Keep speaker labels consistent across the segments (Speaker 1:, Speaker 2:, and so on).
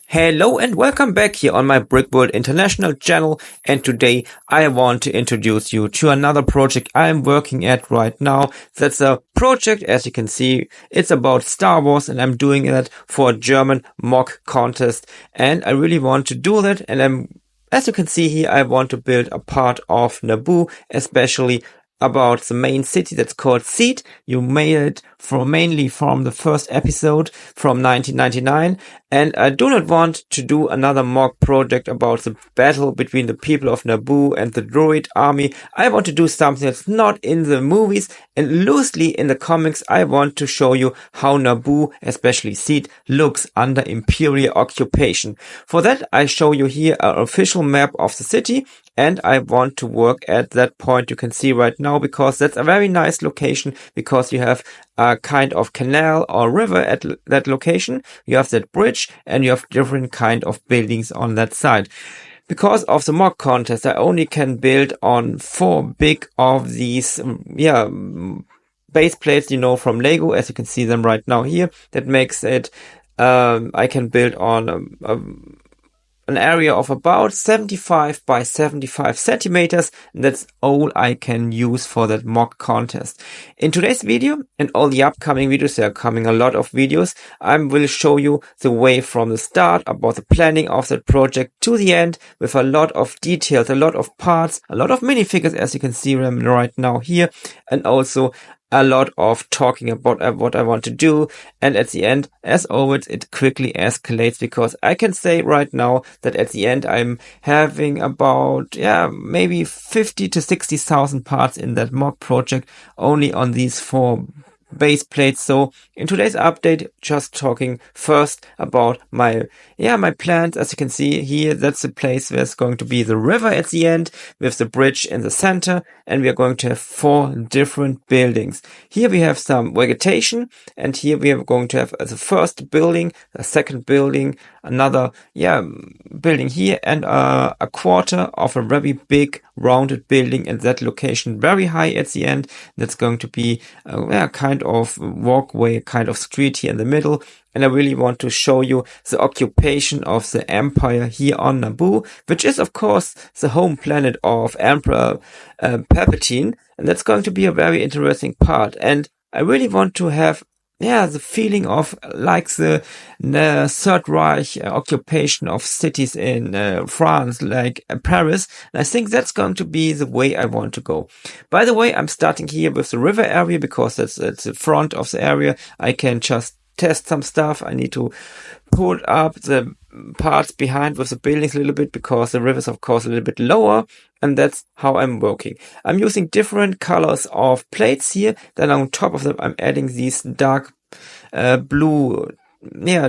Speaker 1: Hello and welcome back here on my Brick World International channel, and today I want to introduce you to another project I'm working at right now. That's a project, as you can see, it's about Star Wars, and I'm doing that for a German mock contest, and I really want to do that. And as you can see here, I want to build a part of Naboo, especially about the main city that's called Seed. You made it mainly from the first episode from 1999, and I do not want to do another mock project about the battle between the people of Naboo and the droid army. I want to do something that's not in the movies and loosely in the comics. I want to show you how Naboo, especially Seed, looks under Imperial occupation. For that, I show you here an official map of the city, and I want to work at that point you can see right now, because that's a very nice location, because you have a kind of canal or river at that location. You have that bridge, and you have different kind of buildings on that side. Because of the mock contest, I only can build on 4 big of these, base plates, from Lego, as you can see them right now here. That makes it, I can build on an area of about 75 by 75 centimeters. And that's all I can use for that mock contest. In today's video and all the upcoming videos, there are coming a lot of videos, I will show you the way from the start about the planning of that project to the end, with a lot of details, a lot of parts, a lot of minifigures, as you can see them right now here, and also a lot of talking about what I want to do. And at the end, as always, it quickly escalates, because I can say right now that at the end I'm having about maybe 50 to 60,000 parts in that mock project, only on these 4 base plates. So in today's update, just talking first about my plans. As you can see here, that's the place where it's going to be the river at the end, with the bridge in the center, and we are going to have 4 different buildings. Here we have some vegetation, and here we are going to have the first building, a second building, another building here, and a quarter of a very big rounded building at that location, very high at the end. That's going to be a kind of walkway, kind of street here in the middle. And I really want to show you the occupation of the Empire here on Naboo, which is of course the home planet of Emperor Palpatine, and that's going to be a very interesting part. And I really want to have the feeling of like the Third Reich occupation of cities in France, like Paris. And I think that's going to be the way I want to go. By the way, I'm starting here with the river area, because that's the front of the area. I can just test some stuff. I need to pull up the parts behind with the buildings a little bit, because the river is of course a little bit lower, and that's how I'm working. I'm using different colors of plates here. Then on top of them, I'm adding these dark blue,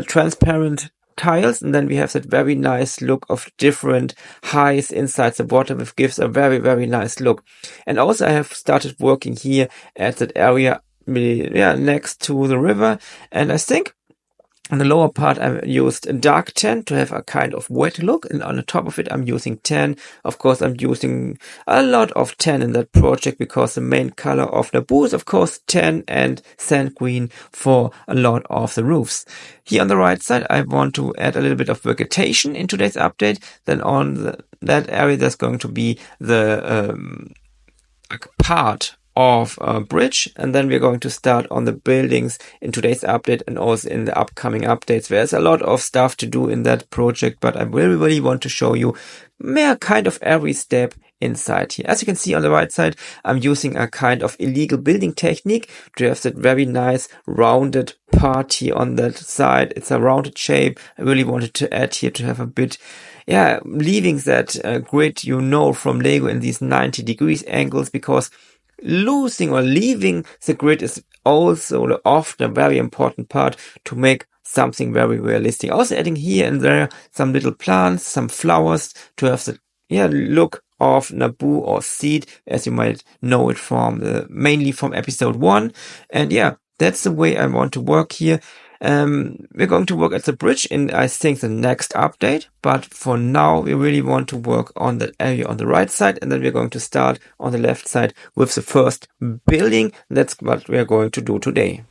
Speaker 1: transparent tiles, and then we have that very nice look of different heights inside the water, which gives a very, very nice look. And also I have started working here at that area next to the river, and I think on the lower part I used a dark tan to have a kind of wet look, and on the top of it I'm using tan. Of course, I'm using a lot of tan in that project, because the main color of Naboo is of course tan and sand green for a lot of the roofs. Here on the right side, I want to add a little bit of vegetation in today's update. Then on that area, there's going to be the part of a bridge, and then we're going to start on the buildings in today's update, and also in the upcoming updates. There's a lot of stuff to do in that project, but I really want to show you kind of every step inside here. As you can see on the right side, I'm using a kind of illegal building technique to have that very nice rounded part here on that side. It's a rounded shape. I really wanted to add here to have a bit leaving that grid from Lego in these 90 degrees angles, because losing or leaving the grid is also often a very important part to make something very realistic. Also adding here and there some little plants, some flowers, to have the look of Naboo or Seed, as you might know it from mainly from episode 1. And that's the way I want to work here. We're going to work at the bridge in, I think, the next update, but for now we really want to work on that area on the right side, and then we're going to start on the left side with the first building. That's what we're going to do today.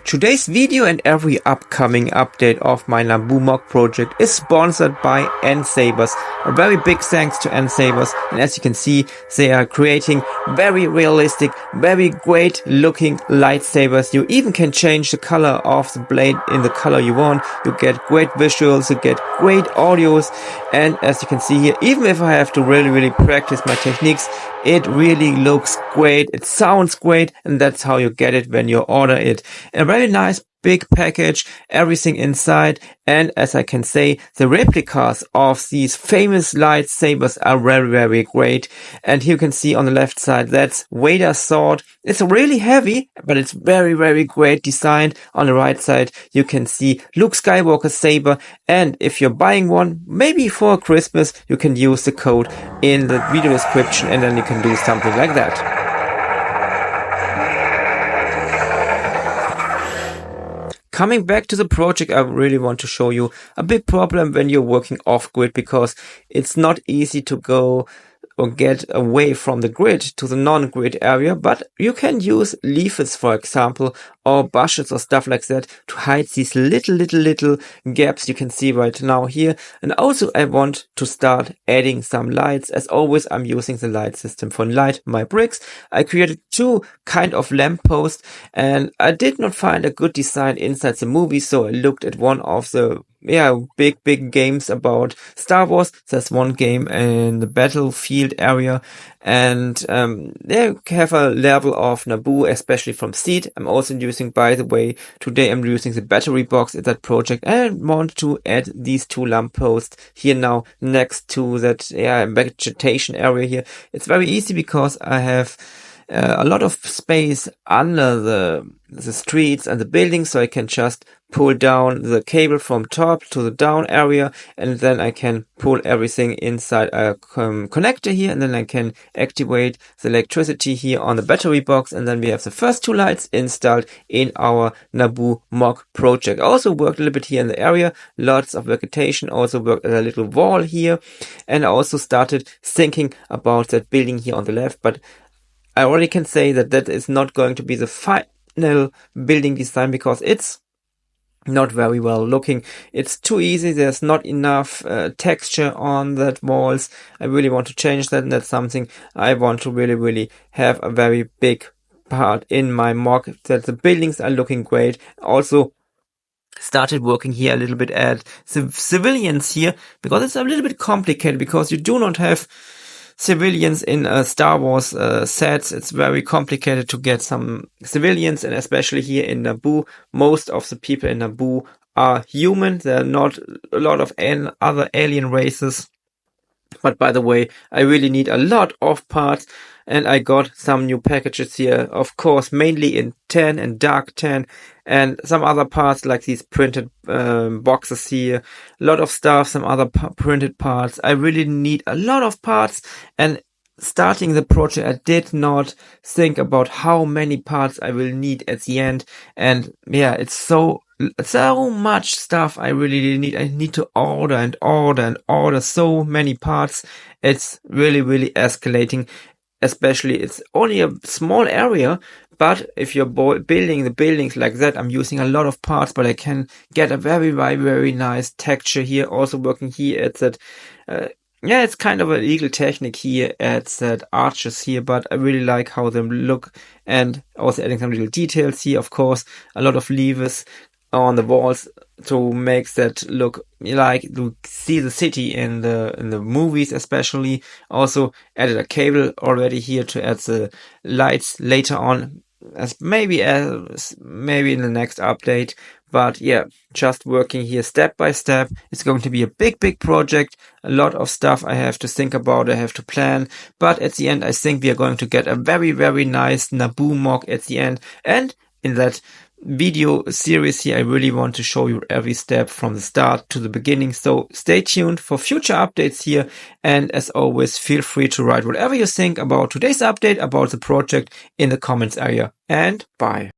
Speaker 1: Today's video and every upcoming update of my Naboo MOC project is sponsored by N-Sabers. A very big thanks to N-Sabers, and as you can see, they are creating very realistic, very great looking lightsabers. You even can change the color of the blade in the color you want. You get great visuals, you get great audios, and as you can see here, even if I have to really practice my techniques, it really looks great, it sounds great, and that's how you get it when you order it. A very nice big package, everything inside, and as I can say, the replicas of these famous lightsabers are very great. And here you can see on the left side, that's Vader's sword. It's really heavy, but it's very great designed. On the right side, you can see Luke Skywalker's saber, and if you're buying one, maybe for Christmas, you can use the code in the video description, and then you can do something like that. Coming back to the project, I really want to show you a big problem when you're working off-grid, because it's not easy to go or get away from the grid to the non-grid area, but you can use leaflets, for example, or bushes or stuff like that to hide these little gaps you can see right now here. And also I want to start adding some lights. As always, I'm using the light system for light my bricks. I created two kind of lampposts, and I did not find a good design inside the movie, so I looked at one of the big games about Star Wars. There's one game in the battlefield area, and they have a level of Naboo, especially from seed. I'm also using, by the way, today I'm using the battery box in that project, and I want to add these two lampposts here now next to that vegetation area here. It's very easy because I have a lot of space under the streets and the buildings, so I can just pull down the cable from top to the down area, and then I can pull everything inside a connector here, and then I can activate the electricity here on the battery box, and then we have the first two lights installed in our Naboo MOC project. I also worked a little bit here in the area, lots of vegetation, also worked at a little wall here, and I also started thinking about that building here on the left, but I already can say that that is not going to be the final building design, because it's not very well looking. It's too easy. There's not enough texture on that walls. I really want to change that, and that's something I want to really have a very big part in my MOC, that the buildings are looking great. Also started working here a little bit at the civilians here, because it's a little bit complicated, because you do not have civilians in Star Wars sets. It's very complicated to get some civilians, and especially here in Naboo, most of the people in Naboo are human. There are not a lot of other alien races. But by the way, I really need a lot of parts, and I got some new packages here, of course, mainly in tan and dark tan, and some other parts like these printed boxes here, a lot of stuff, some other printed parts. I really need a lot of parts, and starting the project, I did not think about how many parts I will need at the end, and it's so much stuff I really need. I need to order so many parts. It's really escalating. Especially, it's only a small area, but if you're building the buildings like that, I'm using a lot of parts, but I can get a very nice texture here. Also working here at that, it's kind of a legal technique here at that arches here, but I really like how them look, and also adding some little details here. Of course, a lot of levers on the walls to make that look like to see the city in the movies, especially. Also added a cable already here to add the lights later on, as maybe in the next update. But just working here step by step. It's going to be a big project. A lot of stuff I have to think about, I have to plan. But at the end, I think we are going to get a very nice Naboo MOC at the end. And in that video series here, I really want to show you every step from the start to the beginning. So stay tuned for future updates here. And as always, feel free to write whatever you think about today's update, about the project, in the comments area. And bye.